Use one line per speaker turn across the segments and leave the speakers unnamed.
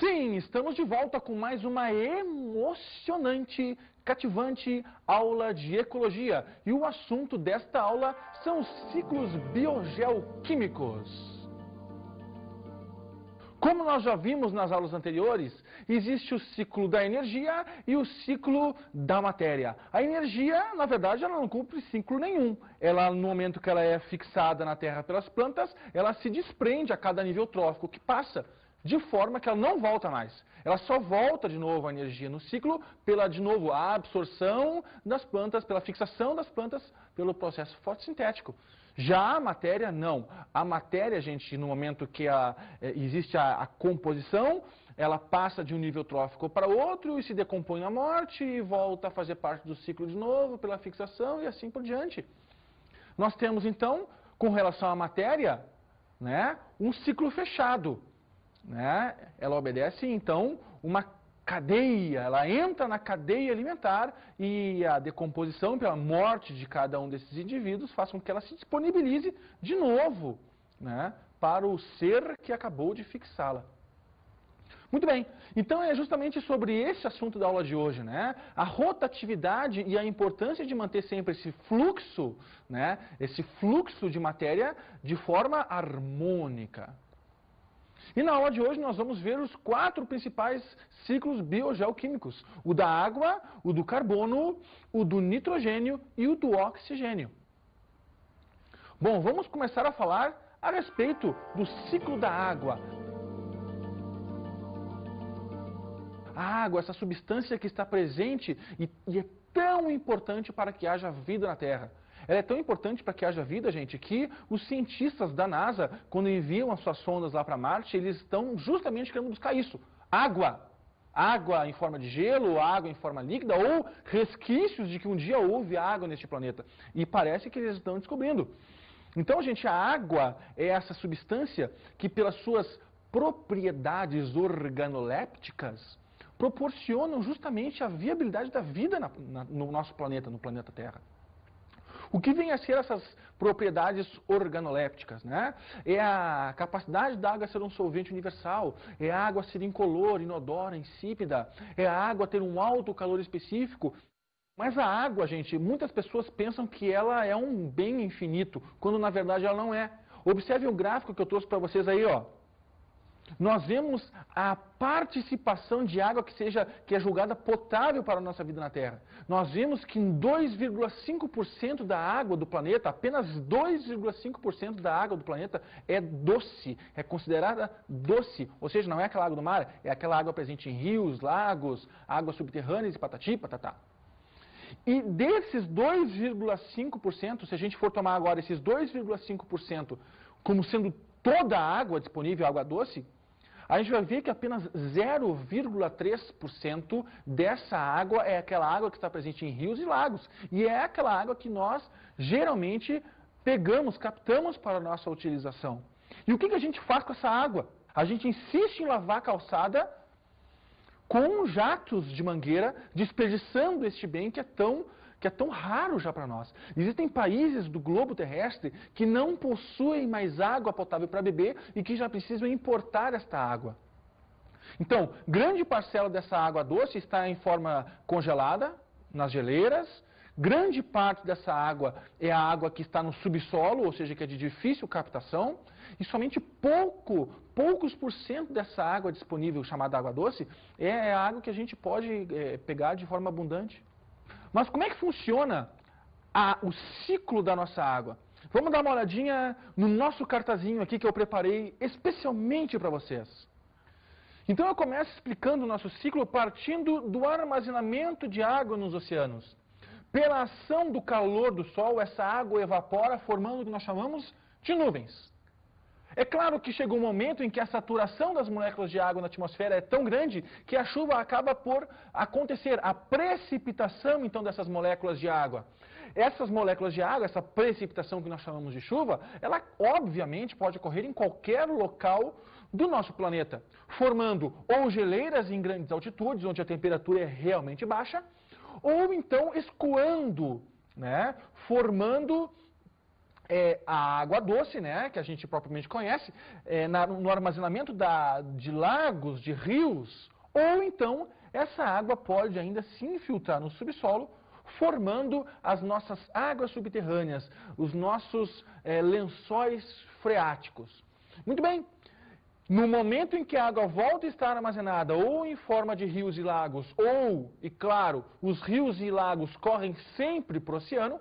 Sim, estamos de volta com mais uma emocionante, cativante aula de ecologia. E o assunto desta aula são os ciclos biogeoquímicos. Como nós já vimos nas aulas anteriores, existe o ciclo da energia e o ciclo da matéria. A energia, na verdade, ela não cumpre ciclo nenhum. Ela, no momento que ela é fixada na Terra pelas plantas, ela se desprende a cada nível trófico que passa, de forma que ela não volta mais. Ela só volta de novo a energia no ciclo pela, de novo, a absorção das plantas, pela fixação das plantas, pelo processo fotossintético. Já a matéria, não. A matéria, gente, no momento que existe a composição, ela passa de um nível trófico para outro e se decompõe na morte e volta a fazer parte do ciclo de novo pela fixação e assim por diante. Nós temos, então, com relação à matéria, né, um ciclo fechado. Né? Ela obedece, então, uma cadeia, ela entra na cadeia alimentar e a decomposição pela morte de cada um desses indivíduos faz com que ela se disponibilize de novo, né, para o ser que acabou de fixá-la. Muito bem, então é justamente sobre esse assunto da aula de hoje, né? A rotatividade e a importância de manter sempre esse fluxo, né, esse fluxo de matéria de forma harmônica. E na aula de hoje nós vamos ver os 4 principais ciclos biogeoquímicos. O da água, o do carbono, o do nitrogênio e o do oxigênio. Bom, vamos começar a falar a respeito do ciclo da água. A água, essa substância que está presente e é tão importante para que haja vida na Terra. Ela é tão importante para que haja vida, gente, que os cientistas da NASA, quando enviam as suas sondas lá para Marte, eles estão justamente querendo buscar isso. Água. Água em forma de gelo, água em forma líquida, ou resquícios de que um dia houve água neste planeta. E parece que eles estão descobrindo. Então, gente, a água é essa substância que, pelas suas propriedades organolépticas, proporcionam justamente a viabilidade da vida no nosso planeta, no planeta Terra. O que vem a ser essas propriedades organolépticas, né? É a capacidade da água ser um solvente universal, é a água ser incolor, inodora, insípida, é a água ter um alto calor específico. Mas a água, gente, muitas pessoas pensam que ela é um bem infinito, quando na verdade ela não é. Observe o gráfico que eu trouxe para vocês aí, ó. Nós vemos a participação de água que é julgada potável para a nossa vida na Terra. Nós vemos que em 2,5% da água do planeta, apenas 2,5% da água do planeta é doce, é considerada doce. Ou seja, não é aquela água do mar, é aquela água presente em rios, lagos, águas subterrâneas e patati, patatá. E desses 2,5%, se a gente for tomar agora esses 2,5% como sendo toda a água disponível, água doce, a gente vai ver que apenas 0,3% dessa água é aquela água que está presente em rios e lagos. E é aquela água que nós geralmente pegamos, captamos para a nossa utilização. E o que a gente faz com essa água? A gente insiste em lavar a calçada com jatos de mangueira, desperdiçando este bem que é tão raro já para nós. Existem países do globo terrestre que não possuem mais água potável para beber e que já precisam importar esta água. Então, grande parcela dessa água doce está em forma congelada, nas geleiras. Grande parte dessa água é a água que está no subsolo, ou seja, que é de difícil captação. E somente poucos por cento dessa água disponível, chamada água doce, é a água que a gente pode pegar de forma abundante. Mas como é que funciona o ciclo da nossa água? Vamos dar uma olhadinha no nosso cartazinho aqui que eu preparei especialmente para vocês. Então eu começo explicando o nosso ciclo partindo do armazenamento de água nos oceanos. Pela ação do calor do Sol, essa água evapora formando o que nós chamamos de nuvens. É claro que chega um momento em que a saturação das moléculas de água na atmosfera é tão grande que a chuva acaba por acontecer, a precipitação então dessas moléculas de água. Essas moléculas de água, essa precipitação que nós chamamos de chuva, ela obviamente pode ocorrer em qualquer local do nosso planeta, formando ou geleiras em grandes altitudes, onde a temperatura é realmente baixa, ou então escoando, né, formando a água doce, né, que a gente propriamente conhece, no armazenamento de lagos, de rios, ou então essa água pode ainda se infiltrar no subsolo, formando as nossas águas subterrâneas, os nossos lençóis freáticos. Muito bem, no momento em que a água volta a estar armazenada ou em forma de rios e lagos, ou, e claro, os rios e lagos correm sempre para o oceano,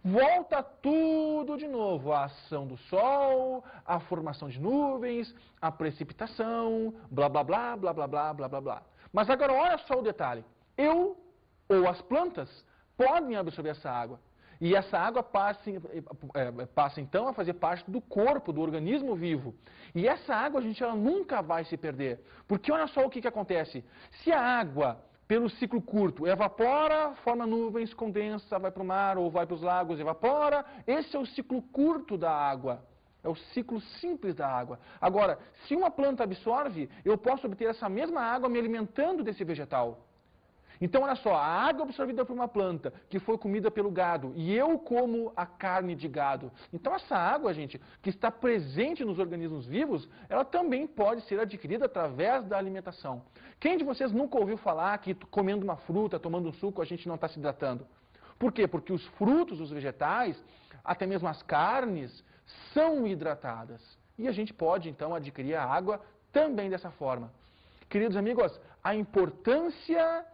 volta tudo de novo, a ação do sol, a formação de nuvens, a precipitação, blá, blá, blá, blá, blá, blá, blá, blá, blá. Mas agora olha só o detalhe. Eu ou as plantas podem absorver essa água. E essa água passa então a fazer parte do corpo, do organismo vivo. E essa água, gente, ela nunca vai se perder. Porque olha só o que acontece. Se a água, pelo ciclo curto, evapora, forma nuvens, condensa, vai para o mar ou vai para os lagos, evapora. Esse é o ciclo curto da água. É o ciclo simples da água. Agora, se uma planta absorve, eu posso obter essa mesma água me alimentando desse vegetal. Então, olha só, a água absorvida por uma planta que foi comida pelo gado e eu como a carne de gado. Então, essa água, gente, que está presente nos organismos vivos, ela também pode ser adquirida através da alimentação. Quem de vocês nunca ouviu falar que comendo uma fruta, tomando um suco, a gente não está se hidratando? Por quê? Porque os frutos, os vegetais, até mesmo as carnes, são hidratadas. E a gente pode, então, adquirir a água também dessa forma. Queridos amigos, a importância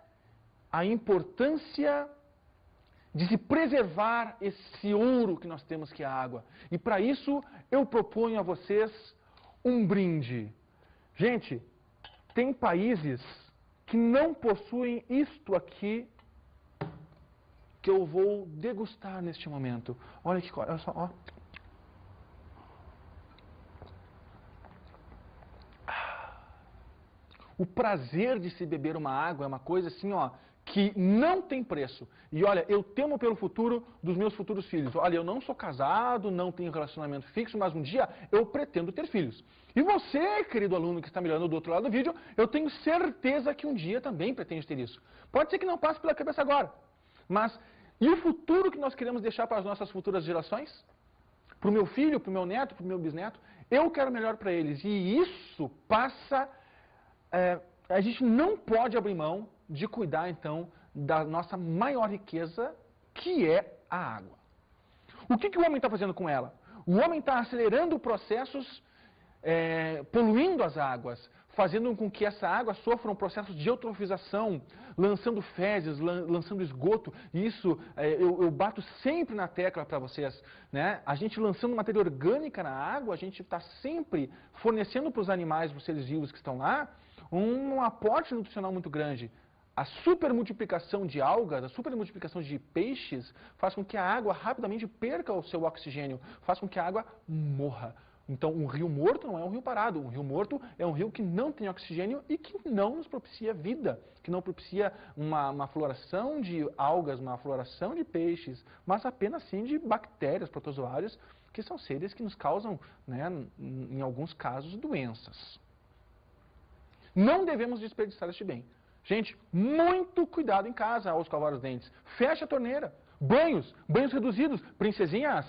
de se preservar esse ouro que nós temos, que é a água. E para isso, eu proponho a vocês um brinde. Gente, tem países que não possuem isto aqui que eu vou degustar neste momento. Olha só, ó. O prazer de se beber uma água é uma coisa assim, ó, que não tem preço. E olha, eu temo pelo futuro dos meus futuros filhos. Olha, eu não sou casado, não tenho relacionamento fixo, mas um dia eu pretendo ter filhos. E você, querido aluno que está me olhando do outro lado do vídeo, eu tenho certeza que um dia também pretende ter isso. Pode ser que não passe pela cabeça agora, mas e o futuro que nós queremos deixar para as nossas futuras gerações? Para o meu filho, para o meu neto, para o meu bisneto? Eu quero melhor para eles. E isso passa... a gente não pode abrir mão de cuidar, então, da nossa maior riqueza, que é a água. O que o homem está fazendo com ela? O homem está acelerando processos, poluindo as águas, fazendo com que essa água sofra um processo de eutrofização, lançando fezes, lançando esgoto. E isso, eu bato sempre na tecla para vocês, né? A gente lançando matéria orgânica na água, a gente está sempre fornecendo para os animais, para os seres vivos que estão lá, um aporte nutricional muito grande. A supermultiplicação de algas, a supermultiplicação de peixes, faz com que a água rapidamente perca o seu oxigênio, faz com que a água morra. Então, um rio morto não é um rio parado. Um rio morto é um rio que não tem oxigênio e que não nos propicia vida, que não propicia uma floração de algas, uma floração de peixes, mas apenas sim de bactérias, protozoários, que são seres que nos causam, né, em alguns casos, doenças. Não devemos desperdiçar este bem. Gente, muito cuidado em casa ao escovar os dentes. Feche a torneira. Banhos reduzidos. Princesinhas,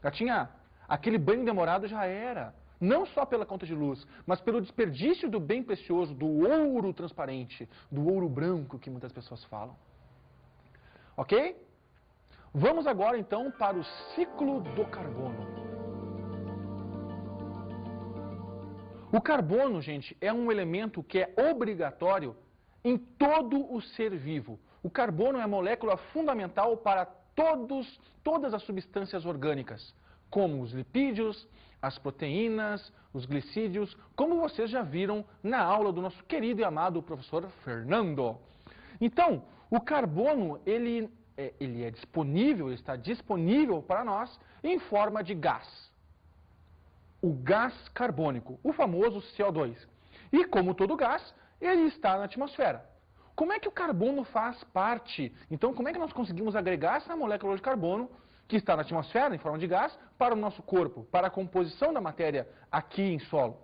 gatinha, aquele banho demorado já era. Não só pela conta de luz, mas pelo desperdício do bem precioso, do ouro transparente, do ouro branco que muitas pessoas falam. Ok? Vamos agora então para o ciclo do carbono. O carbono, gente, é um elemento que é obrigatório em todo o ser vivo. O carbono é a molécula fundamental para todas as substâncias orgânicas, como os lipídios, as proteínas, os glicídios, como vocês já viram na aula do nosso querido e amado professor Fernando. Então, o carbono, ele é disponível, está disponível para nós em forma de gás. O gás carbônico, o famoso CO2. E como todo gás, ele está na atmosfera. Como é que o carbono faz parte? Então, como é que nós conseguimos agregar essa molécula de carbono que está na atmosfera, em forma de gás, para o nosso corpo, para a composição da matéria aqui em solo?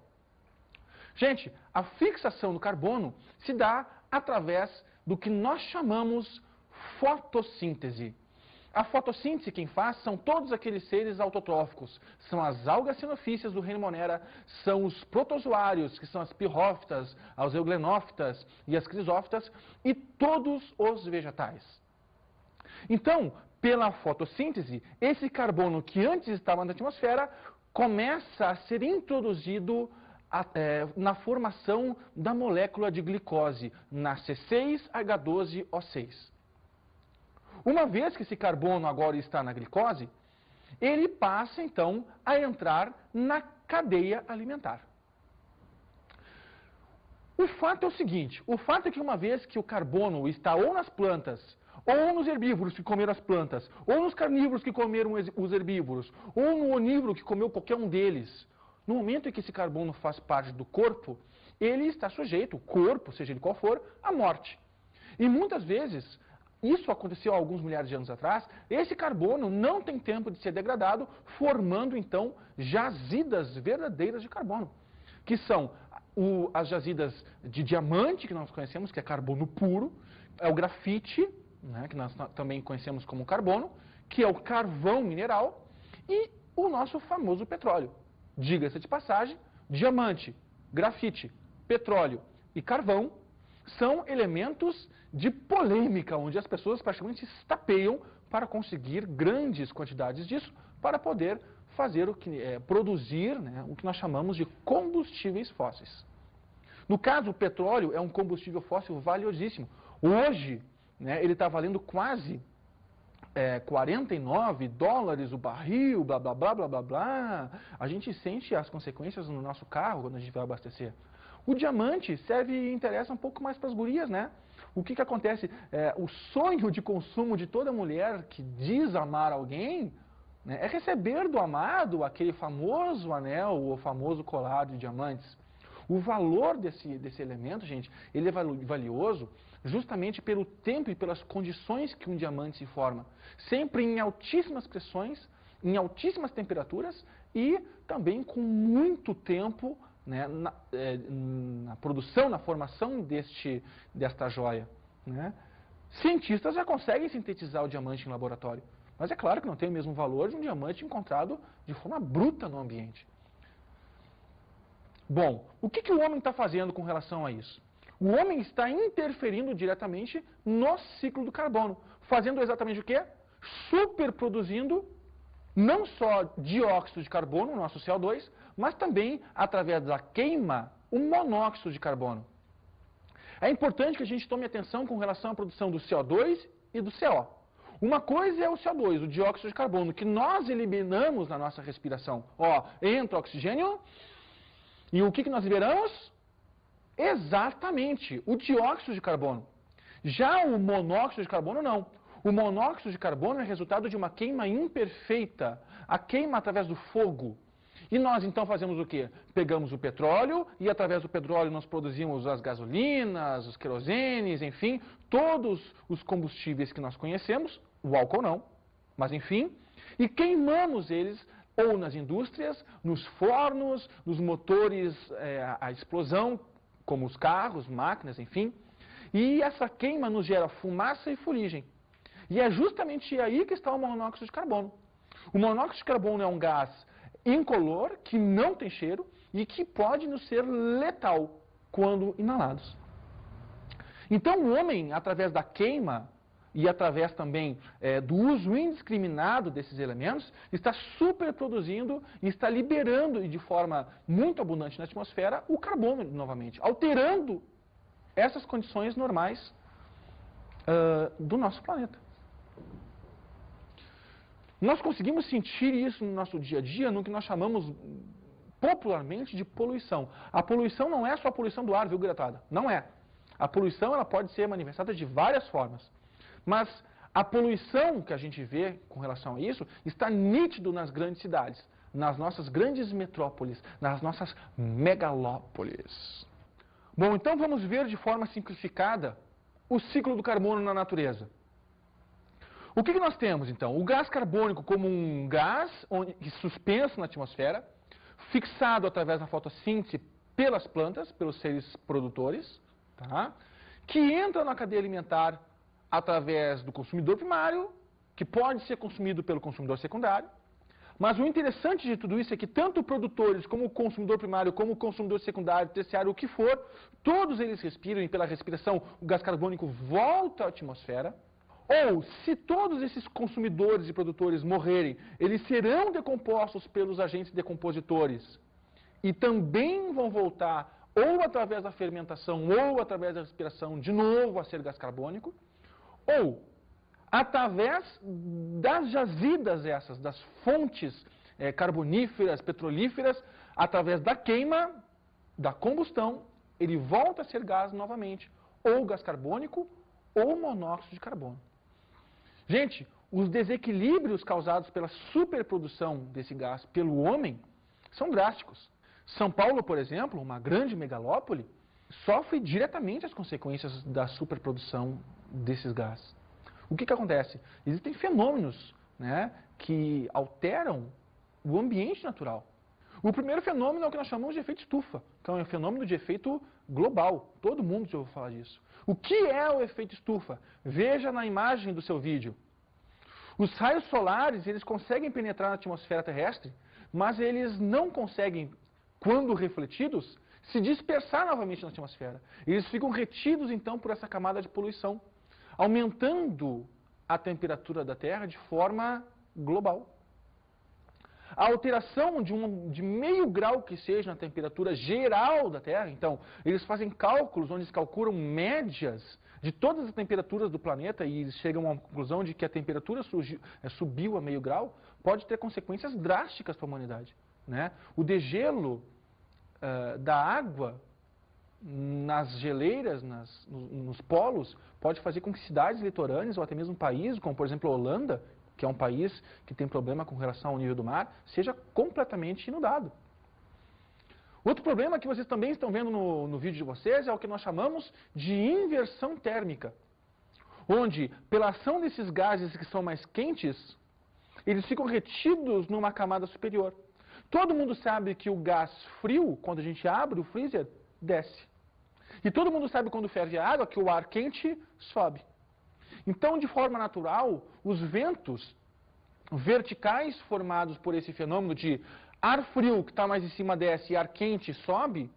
Gente, a fixação do carbono se dá através do que nós chamamos fotossíntese. A fotossíntese, quem faz, são todos aqueles seres autotróficos. São as algas cinofícias do reino Monera, são os protozoários, que são as pirrófitas, as euglenófitas e as crisófitas, e todos os vegetais. Então, pela fotossíntese, esse carbono que antes estava na atmosfera começa a ser introduzido na formação da molécula de glicose, na C6H12O6. Uma vez que esse carbono agora está na glicose, ele passa então a entrar na cadeia alimentar. O fato é o seguinte, o fato é que uma vez que o carbono está ou nas plantas, ou nos herbívoros que comeram as plantas, ou nos carnívoros que comeram os herbívoros, ou no onívoro que comeu qualquer um deles, no momento em que esse carbono faz parte do corpo, ele está sujeito, o corpo, seja ele qual for, à morte. E muitas vezes, isso aconteceu há alguns milhares de anos atrás, esse carbono não tem tempo de ser degradado, formando então jazidas verdadeiras de carbono, que são as jazidas de diamante, que nós conhecemos, que é carbono puro, é o grafite, né, que nós também conhecemos como carbono, que é o carvão mineral, e o nosso famoso petróleo. Diga-se de passagem, diamante, grafite, petróleo e carvão são elementos de polêmica, onde as pessoas praticamente se estapeiam para conseguir grandes quantidades disso, para poder fazer produzir, né, o que nós chamamos de combustíveis fósseis. No caso, o petróleo é um combustível fóssil valiosíssimo. Hoje, né, ele está valendo quase $49 o barril, blá, blá, blá, blá, blá, blá. A gente sente as consequências no nosso carro quando a gente vai abastecer. O diamante serve e interessa um pouco mais para as gurias, né? O que acontece? O sonho de consumo de toda mulher que diz amar alguém, né, é receber do amado aquele famoso anel ou famoso colar de diamantes. O valor desse elemento, gente, ele é valioso justamente pelo tempo e pelas condições que um diamante se forma. Sempre em altíssimas pressões, em altíssimas temperaturas e também com muito tempo, né, na produção, na formação desta joia. Né? Cientistas já conseguem sintetizar o diamante em laboratório, mas é claro que não tem o mesmo valor de um diamante encontrado de forma bruta no ambiente. Bom, o que o homem está fazendo com relação a isso? O homem está interferindo diretamente no ciclo do carbono, fazendo exatamente o quê? Superproduzindo não só dióxido de carbono, o nosso CO2, mas também, através da queima, o monóxido de carbono. É importante que a gente tome atenção com relação à produção do CO2 e do CO. Uma coisa é o CO2, o dióxido de carbono, que nós eliminamos na nossa respiração. Ó, entra oxigênio, e o que nós liberamos? Exatamente, o dióxido de carbono. Já o monóxido de carbono, não. O monóxido de carbono é resultado de uma queima imperfeita, a queima através do fogo. E nós então fazemos o quê? Pegamos o petróleo e através do petróleo nós produzimos as gasolinas, os querosenes, enfim, todos os combustíveis que nós conhecemos, o álcool não, mas enfim, e queimamos eles ou nas indústrias, nos fornos, nos motores a explosão, como os carros, máquinas, enfim. E essa queima nos gera fumaça e fuligem. E é justamente aí que está o monóxido de carbono. O monóxido de carbono é um gás incolor, que não tem cheiro e que pode nos ser letal quando inalados. Então o homem, através da queima e através também do uso indiscriminado desses elementos, está superproduzindo e está liberando de forma muito abundante na atmosfera o carbono novamente, alterando essas condições normais do nosso planeta. Nós conseguimos sentir isso no nosso dia a dia, no que nós chamamos popularmente de poluição. A poluição não é só a poluição do ar, viu, Gretada? Não é. A poluição ela pode ser manifestada de várias formas. Mas a poluição que a gente vê com relação a isso está nítido nas grandes cidades, nas nossas grandes metrópoles, nas nossas megalópolis. Bom, então vamos ver de forma simplificada o ciclo do carbono na natureza. O que nós temos, então? O gás carbônico como um gás suspenso na atmosfera, fixado através da fotossíntese pelas plantas, pelos seres produtores, tá? Que entra na cadeia alimentar através do consumidor primário que pode ser consumido pelo consumidor secundário. Mas o interessante de tudo isso é que tanto produtores, como o consumidor primário, como o consumidor secundário, terciário, o que for, todos eles respiram e pela respiração o gás carbônico volta à atmosfera. Ou, se todos esses consumidores e produtores morrerem, eles serão decompostos pelos agentes decompositores e também vão voltar ou através da fermentação ou através da respiração de novo a ser gás carbônico, ou através das jazidas essas, das fontes carboníferas, petrolíferas, através da queima, da combustão, ele volta a ser gás novamente, ou gás carbônico ou monóxido de carbono. Gente, os desequilíbrios causados pela superprodução desse gás pelo homem são drásticos. São Paulo, por exemplo, uma grande megalópole, sofre diretamente as consequências da superprodução desses gases. O que acontece? Existem fenômenos, né, que alteram o ambiente natural. O primeiro fenômeno é o que nós chamamos de efeito estufa. Então é um fenômeno de efeito global. Todo mundo já ouviu falar disso. O que é o efeito estufa? Veja na imagem do seu vídeo. Os raios solares, eles conseguem penetrar na atmosfera terrestre, mas eles não conseguem, quando refletidos, se dispersar novamente na atmosfera. Eles ficam retidos, então, por essa camada de poluição, aumentando a temperatura da Terra de forma global. A alteração de meio grau que seja na temperatura geral da Terra, então, eles fazem cálculos onde eles calculam médias de todas as temperaturas do planeta e eles chegam à conclusão de que a temperatura subiu a meio grau, pode ter consequências drásticas para a humanidade, né? O degelo da água nas geleiras, nos polos, pode fazer com que cidades litorâneas ou até mesmo países, como por exemplo a Holanda, que é um país que tem problema com relação ao nível do mar, seja completamente inundado. Outro problema que vocês também estão vendo no vídeo de vocês é o que nós chamamos de inversão térmica, onde, pela ação desses gases que são mais quentes, eles ficam retidos numa camada superior. Todo mundo sabe que o gás frio, quando a gente abre o freezer, desce. E todo mundo sabe quando ferve a água que o ar quente sobe. Então, de forma natural, os ventos verticais formados por esse fenômeno de ar frio que está mais em cima desce e ar quente sobe,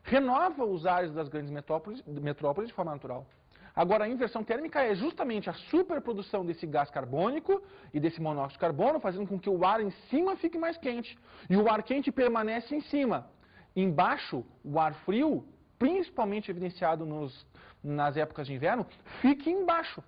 renova os ares das grandes metrópoles de forma natural. Agora, a inversão térmica é justamente a superprodução desse gás carbônico e desse monóxido de carbono, fazendo com que o ar em cima fique mais quente. E o ar quente permanece em cima. Embaixo, o ar frio, principalmente evidenciado nas épocas de inverno, fica embaixo.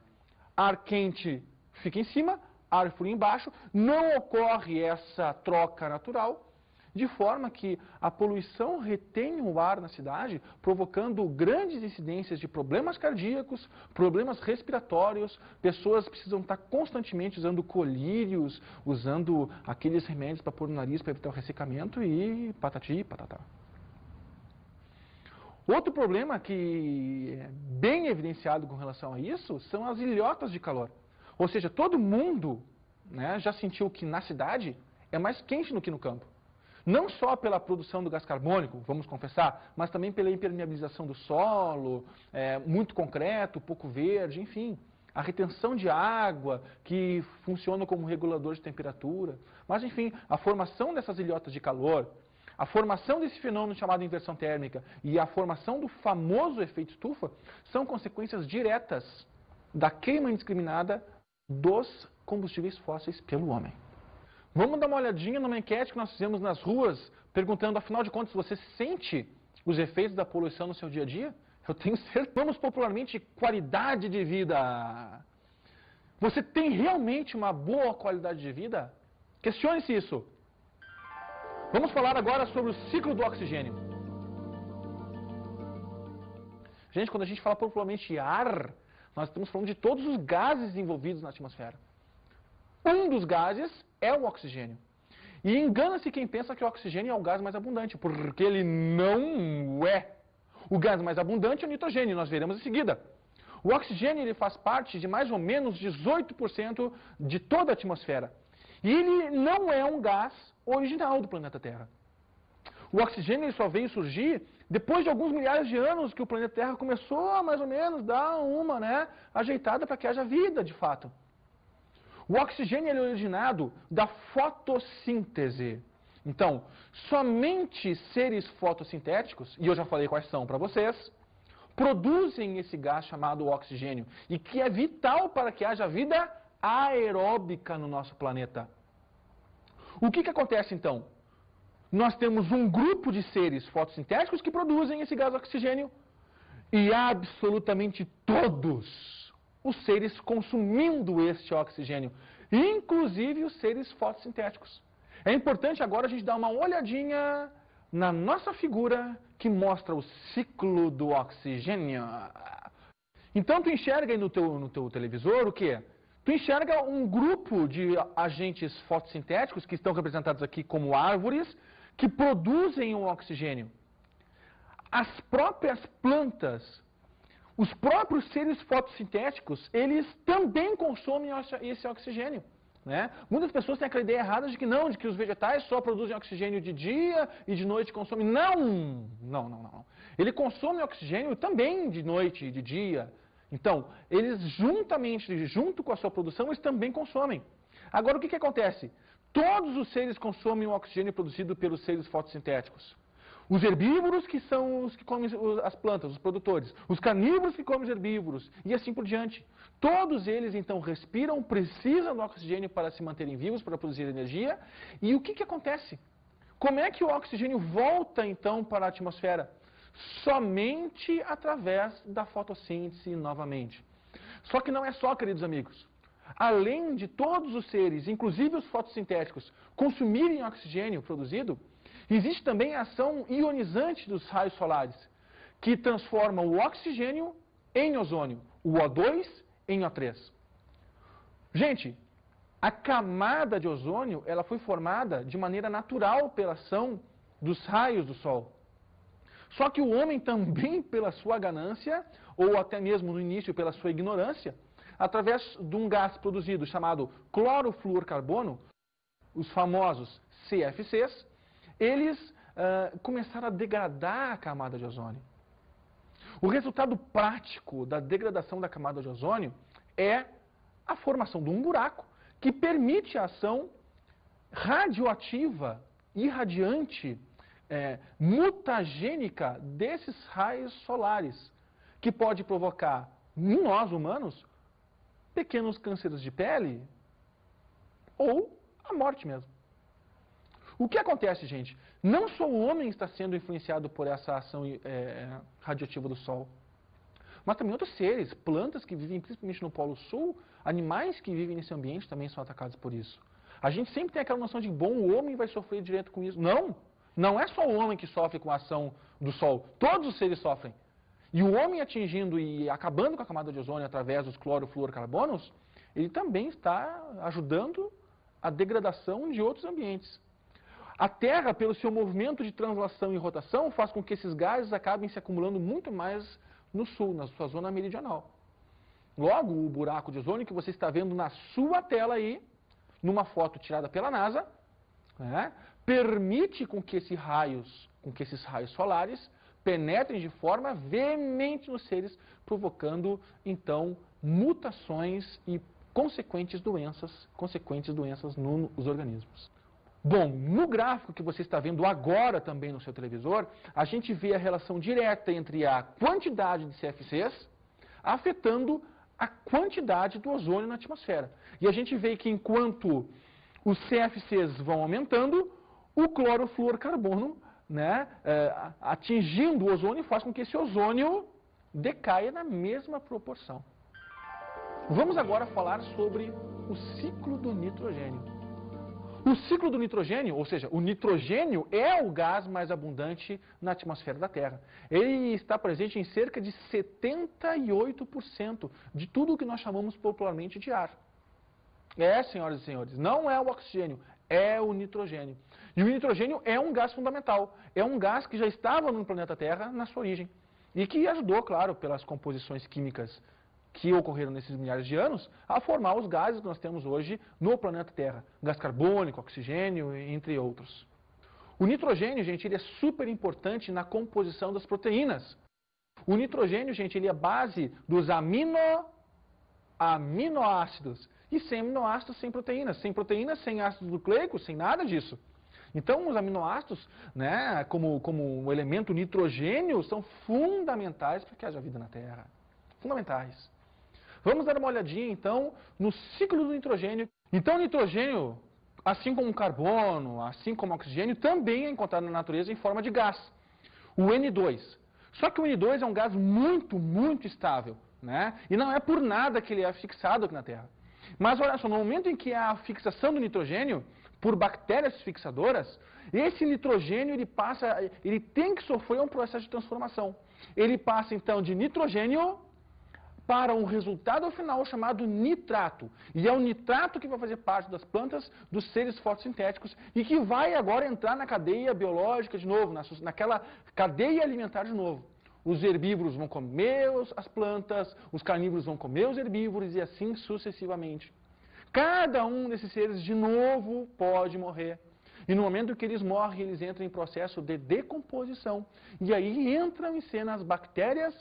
Ar quente fica em cima, ar frio embaixo. Não ocorre essa troca natural, de forma que a poluição retém o ar na cidade, provocando grandes incidências de problemas cardíacos, problemas respiratórios, pessoas precisam estar constantemente usando colírios, usando aqueles remédios para pôr no nariz para evitar o ressecamento e patati e patatá. Outro problema que é bem evidenciado com relação a isso são as ilhotas de calor. Ou seja, todo mundo, né, já sentiu que na cidade é mais quente do que no campo. Não só pela produção do gás carbônico, vamos confessar, mas também pela impermeabilização do solo, muito concreto, pouco verde, enfim. A retenção de água, que funciona como regulador de temperatura. Mas, enfim, a formação dessas ilhotas de calor, a formação desse fenômeno chamado inversão térmica e a formação do famoso efeito estufa são consequências diretas da queima indiscriminada dos combustíveis fósseis pelo homem. Vamos dar uma olhadinha numa enquete que nós fizemos nas ruas, perguntando, afinal de contas, você sente os efeitos da poluição no seu dia a dia? Eu tenho certeza. Vamos popularmente qualidade de vida. Você tem realmente uma boa qualidade de vida? Questione-se isso. Vamos falar agora sobre o ciclo do oxigênio. Gente, quando a gente fala popularmente ar, nós estamos falando de todos os gases envolvidos na atmosfera. Um dos gases é o oxigênio. E engana-se quem pensa que o oxigênio é o gás mais abundante, porque ele não é. O gás mais abundante é o nitrogênio, nós veremos em seguida. O oxigênio ele faz parte de mais ou menos 18% de toda a atmosfera. E ele não é um gás original do planeta Terra. O oxigênio ele só veio surgir depois de alguns milhares de anos que o planeta Terra começou a mais ou menos dar uma ajeitada para que haja vida de fato. O oxigênio é originado da fotossíntese. Então, somente seres fotossintéticos, e eu já falei quais são para vocês, produzem esse gás chamado oxigênio, e que é vital para que haja vida aeróbica no nosso planeta. O que acontece então? Nós temos um grupo de seres fotossintéticos que produzem esse gás oxigênio, e absolutamente todos os seres consumindo este oxigênio, inclusive os seres fotossintéticos. É importante agora a gente dar uma olhadinha na nossa figura que mostra o ciclo do oxigênio. Então tu enxerga aí no teu televisor o quê? Tu enxerga um grupo de agentes fotossintéticos que estão representados aqui como árvores que produzem o oxigênio. As próprias plantas, os próprios seres fotossintéticos, eles também consomem esse oxigênio. Né? Muitas pessoas têm aquela ideia errada de que não, de que os vegetais só produzem oxigênio de dia e de noite consomem. Não. Ele consome oxigênio também de noite e de dia. Então, eles junto com a sua produção, eles também consomem. Agora, o que acontece? Todos os seres consomem o oxigênio produzido pelos seres fotossintéticos. Os herbívoros, que são os que comem as plantas, os produtores. Os carnívoros, que comem os herbívoros. E assim por diante. Todos eles, então, respiram, precisam do oxigênio para se manterem vivos, para produzir energia. E o que acontece? Como é que o oxigênio volta, então, para a atmosfera? Somente através da fotossíntese novamente. Só que não é só, queridos amigos. Além de todos os seres, inclusive os fotossintéticos, consumirem oxigênio produzido, existe também a ação ionizante dos raios solares, que transforma o oxigênio em ozônio, o O2 em O3. Gente, a camada de ozônio ela foi formada de maneira natural pela ação dos raios do Sol. Só que o homem também, pela sua ganância, ou até mesmo no início pela sua ignorância, através de um gás produzido chamado clorofluorcarbono, os famosos CFCs, eles começaram a degradar a camada de ozônio. O resultado prático da degradação da camada de ozônio é a formação de um buraco que permite a ação radioativa, irradiante, mutagênica desses raios solares, que pode provocar em nós humanos pequenos cânceres de pele ou a morte mesmo. O que acontece, gente? Não só o homem está sendo influenciado por essa ação radioativa do Sol, mas também outros seres, plantas que vivem principalmente no Polo Sul, animais que vivem nesse ambiente também são atacados por isso. A gente sempre tem aquela noção de, bom, o homem vai sofrer direto com isso. Não é só o homem que sofre com a ação do Sol, todos os seres sofrem. E o homem atingindo e acabando com a camada de ozônio através dos clorofluorcarbonos, ele também está ajudando a degradação de outros ambientes. A Terra, pelo seu movimento de translação e rotação, faz com que esses gases acabem se acumulando muito mais no sul, na sua zona meridional. Logo, o buraco de ozônio que você está vendo na sua tela aí, numa foto tirada pela NASA, né, permite com que esses raios solares penetrem de forma veemente nos seres, provocando, então, mutações e consequentes doenças nos organismos. Bom, no gráfico que você está vendo agora também no seu televisor, a gente vê a relação direta entre a quantidade de CFCs afetando a quantidade do ozônio na atmosfera. E a gente vê que enquanto os CFCs vão aumentando, o clorofluorcarbono, né, atingindo o ozônio, faz com que esse ozônio decaia na mesma proporção. Vamos agora falar sobre o ciclo do nitrogênio. O ciclo do nitrogênio, ou seja, o nitrogênio é o gás mais abundante na atmosfera da Terra. Ele está presente em cerca de 78% de tudo o que nós chamamos popularmente de ar. Senhoras e senhores, não é o oxigênio, é o nitrogênio. E o nitrogênio é um gás fundamental, é um gás que já estava no planeta Terra na sua origem. E que ajudou, claro, pelas composições químicas que ocorreram nesses milhares de anos, a formar os gases que nós temos hoje no planeta Terra. Gás carbônico, oxigênio, entre outros. O nitrogênio, gente, ele é super importante na composição das proteínas. O nitrogênio, gente, ele é base dos aminoácidos. E sem aminoácidos, sem proteínas. Sem proteínas, sem ácidos nucleicos, sem nada disso. Então, os aminoácidos, né, como o elemento nitrogênio, são fundamentais para que haja vida na Terra. Fundamentais. Vamos dar uma olhadinha, então, no ciclo do nitrogênio. Então, o nitrogênio, assim como o carbono, assim como o oxigênio, também é encontrado na natureza em forma de gás. O N2. Só que o N2 é um gás muito, muito estável, né? E não é por nada que ele é fixado aqui na Terra. Mas olha só, no momento em que há a fixação do nitrogênio por bactérias fixadoras, esse nitrogênio ele tem que sofrer um processo de transformação. Ele passa então de nitrogênio para um resultado final chamado nitrato. E é o nitrato que vai fazer parte das plantas, dos seres fotossintéticos, e que vai agora entrar na cadeia biológica de novo, naquela cadeia alimentar de novo. Os herbívoros vão comer as plantas, os carnívoros vão comer os herbívoros e assim sucessivamente. Cada um desses seres, de novo, pode morrer. E no momento que eles morrem, eles entram em processo de decomposição. E aí entram em cena as bactérias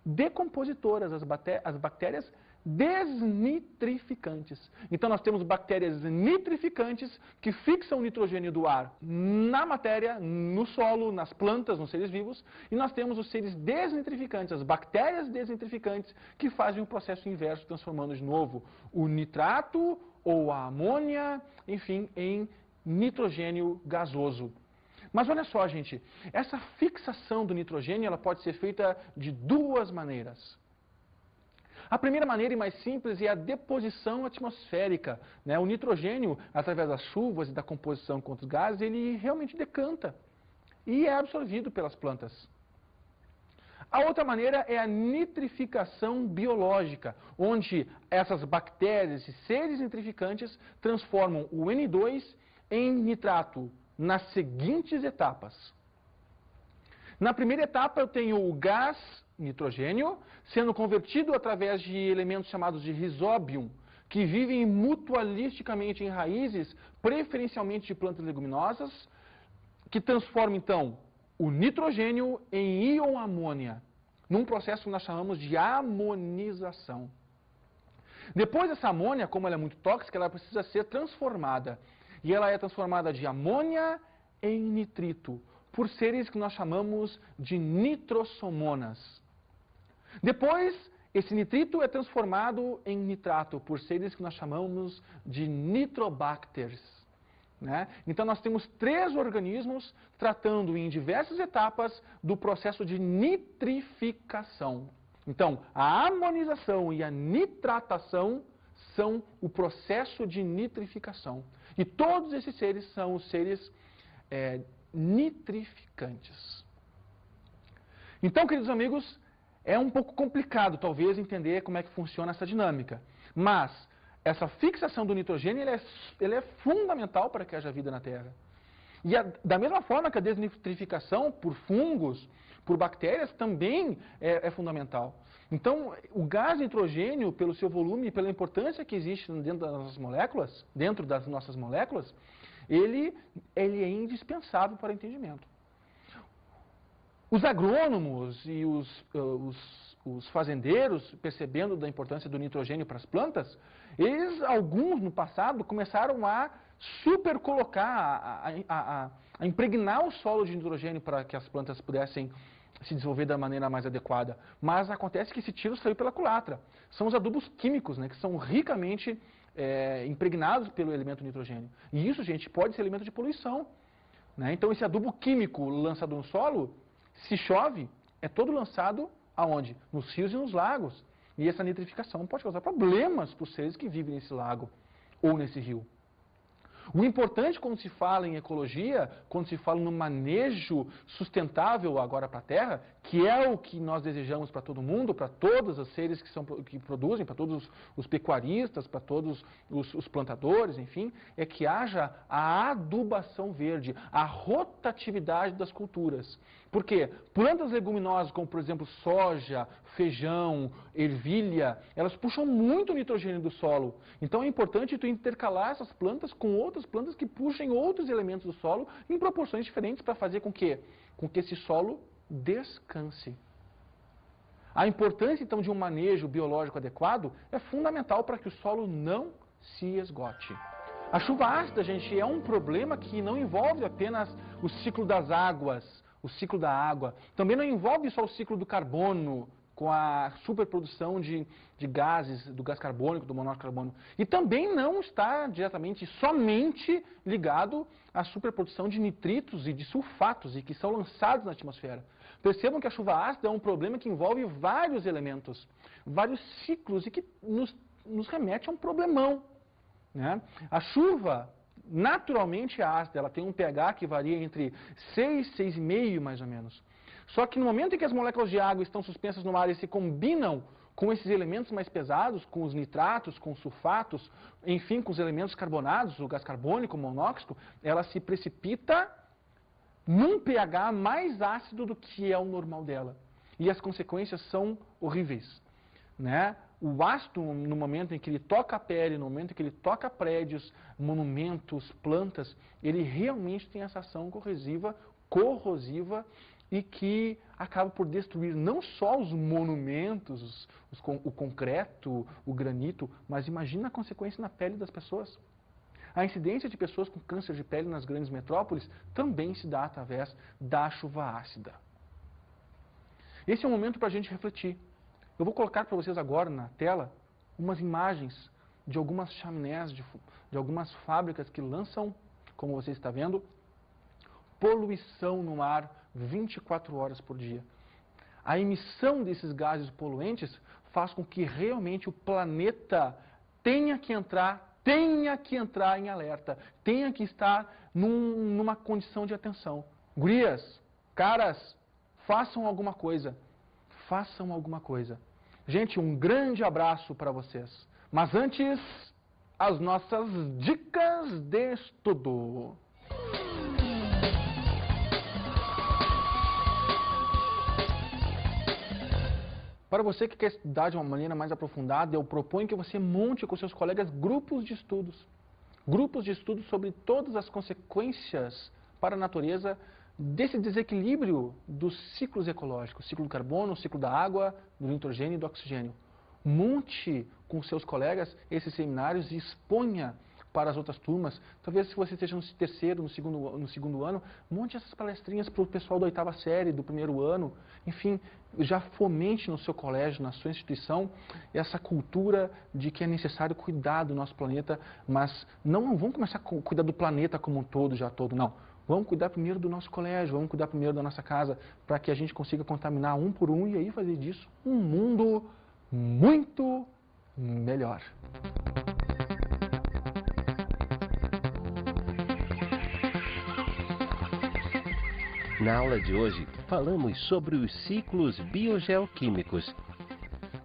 decompositoras, as bactérias desnitrificantes. Então nós temos bactérias nitrificantes que fixam o nitrogênio do ar na matéria, no solo, nas plantas, nos seres vivos, e nós temos os seres desnitrificantes, as bactérias desnitrificantes que fazem o processo inverso, transformando de novo o nitrato ou a amônia, enfim, em nitrogênio gasoso. Mas olha só, gente, essa fixação do nitrogênio ela pode ser feita de duas maneiras. A primeira maneira e mais simples é a deposição atmosférica, né? O nitrogênio, através das chuvas e da composição com outros gases, ele realmente decanta e é absorvido pelas plantas. A outra maneira é a nitrificação biológica, onde essas bactérias e seres nitrificantes transformam o N2 em nitrato nas seguintes etapas. Na primeira etapa eu tenho o gás nitrogênio sendo convertido através de elementos chamados de rizóbio, que vivem mutualisticamente em raízes, preferencialmente de plantas leguminosas, que transformam então o nitrogênio em íon amônia, num processo que nós chamamos de amonização. Depois dessa amônia, como ela é muito tóxica, ela precisa ser transformada. E ela é transformada de amônia em nitrito, por seres que nós chamamos de nitrossomonas. Depois, esse nitrito é transformado em nitrato, por seres que nós chamamos de nitrobacters. Né? Então, nós temos 3 organismos tratando em diversas etapas do processo de nitrificação. Então, a amonização e a nitratação são o processo de nitrificação. E todos esses seres são os seres nitrificantes. Então, queridos amigos, é um pouco complicado, talvez, entender como é que funciona essa dinâmica. Mas, essa fixação do nitrogênio ele é fundamental para que haja vida na Terra. E da mesma forma que a desnitrificação por fungos, por bactérias, também é fundamental. Então, o gás nitrogênio, pelo seu volume e pela importância que existe dentro das nossas moléculas, ele é indispensável para o entendimento. Os agrônomos e os fazendeiros, percebendo da importância do nitrogênio para as plantas, alguns no passado, começaram a supercolocar, a impregnar o solo de nitrogênio para que as plantas pudessem se desenvolver da maneira mais adequada. Mas acontece que esse tiro saiu pela culatra. São os adubos químicos, né, que são ricamente impregnados pelo elemento nitrogênio. E isso, gente, pode ser elemento de poluição. Né? Então, esse adubo químico lançado no solo, se chove, é todo lançado aonde? Nos rios e nos lagos. E essa nitrificação pode causar problemas para os seres que vivem nesse lago ou nesse rio. O importante quando se fala em ecologia, quando se fala no manejo sustentável agora para a Terra, que é o que nós desejamos para todo mundo, para todos os seres que produzem, para todos os pecuaristas, para todos os plantadores, enfim, é que haja a adubação verde, a rotatividade das culturas. Por quê? Plantas leguminosas como, por exemplo, soja, feijão, ervilha, elas puxam muito nitrogênio do solo. Então é importante tu intercalar essas plantas com outras plantas que puxem outros elementos do solo em proporções diferentes para fazer com que esse solo descanse. A importância, então, de um manejo biológico adequado é fundamental para que o solo não se esgote. A chuva ácida, gente, é um problema que não envolve apenas o ciclo das águas, o ciclo da água. Também não envolve só o ciclo do carbono, com a superprodução de gases, do gás carbônico, do monóxido de carbono. E também não está diretamente, somente ligado à superprodução de nitritos e de sulfatos, e que são lançados na atmosfera. Percebam que a chuva ácida é um problema que envolve vários elementos, vários ciclos, e que nos remete a um problemão, né? A chuva, naturalmente ácida, ela tem um pH que varia entre 6 e 6,5 mais ou menos. Só que no momento em que as moléculas de água estão suspensas no ar e se combinam com esses elementos mais pesados, com os nitratos, com os sulfatos, enfim, com os elementos carbonados, o gás carbônico, o monóxido, ela se precipita num pH mais ácido do que é o normal dela. E as consequências são horríveis, né? O ácido, no momento em que ele toca a pele, no momento em que ele toca prédios, monumentos, plantas, ele realmente tem essa ação corrosiva e que acaba por destruir não só os monumentos, o concreto, o granito, mas imagina a consequência na pele das pessoas. A incidência de pessoas com câncer de pele nas grandes metrópoles também se dá através da chuva ácida. Esse é um momento para a gente refletir. Eu vou colocar para vocês agora na tela umas imagens de algumas chaminés, de algumas fábricas que lançam, como você está vendo, poluição no ar 24 horas por dia. A emissão desses gases poluentes faz com que realmente o planeta tenha que entrar em alerta, tenha que estar numa condição de atenção. Gurias, caras, façam alguma coisa. Façam alguma coisa. Gente, um grande abraço para vocês. Mas antes, as nossas dicas de estudo. Para você que quer estudar de uma maneira mais aprofundada, eu proponho que você monte com seus colegas grupos de estudos. Grupos de estudos sobre todas as consequências para a natureza desse desequilíbrio dos ciclos ecológicos, o ciclo do carbono, o ciclo da água, do nitrogênio e do oxigênio. Monte com seus colegas esses seminários e exponha para as outras turmas. Talvez se você esteja no terceiro, no segundo ano, monte essas palestrinhas para o pessoal da 8ª série, do 1º ano. Enfim, já fomente no seu colégio, na sua instituição, essa cultura de que é necessário cuidar do nosso planeta, mas não vamos começar a cuidar do planeta como um todo, não. Vamos cuidar primeiro do nosso colégio, vamos cuidar primeiro da nossa casa, para que a gente consiga contaminar um por um e aí fazer disso um mundo muito melhor.
Na aula de hoje, falamos sobre os ciclos biogeoquímicos.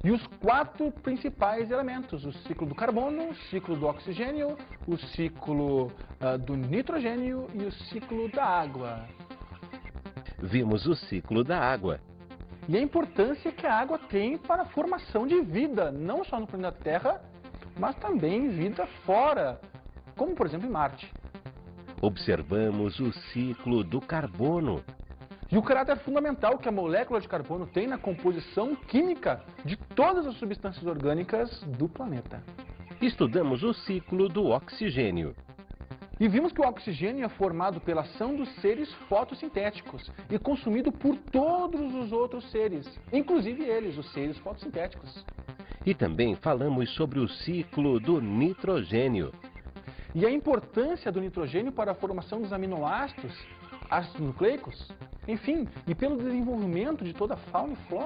E os 4 principais elementos, o ciclo do carbono, o ciclo do oxigênio, o ciclo do nitrogênio e o ciclo da água.
Vimos o ciclo da água.
E a importância que a água tem para a formação de vida, não só no planeta Terra, mas também vida fora, como por exemplo em Marte.
Observamos o ciclo do carbono.
E o caráter fundamental que a molécula de carbono tem na composição química de todas as substâncias orgânicas do planeta.
Estudamos o ciclo do oxigênio.
E vimos que o oxigênio é formado pela ação dos seres fotossintéticos e consumido por todos os outros seres, inclusive eles, os seres fotossintéticos.
E também falamos sobre o ciclo do nitrogênio.
E a importância do nitrogênio para a formação dos aminoácidos, ácidos nucleicos, enfim, e pelo desenvolvimento de toda a fauna e flora.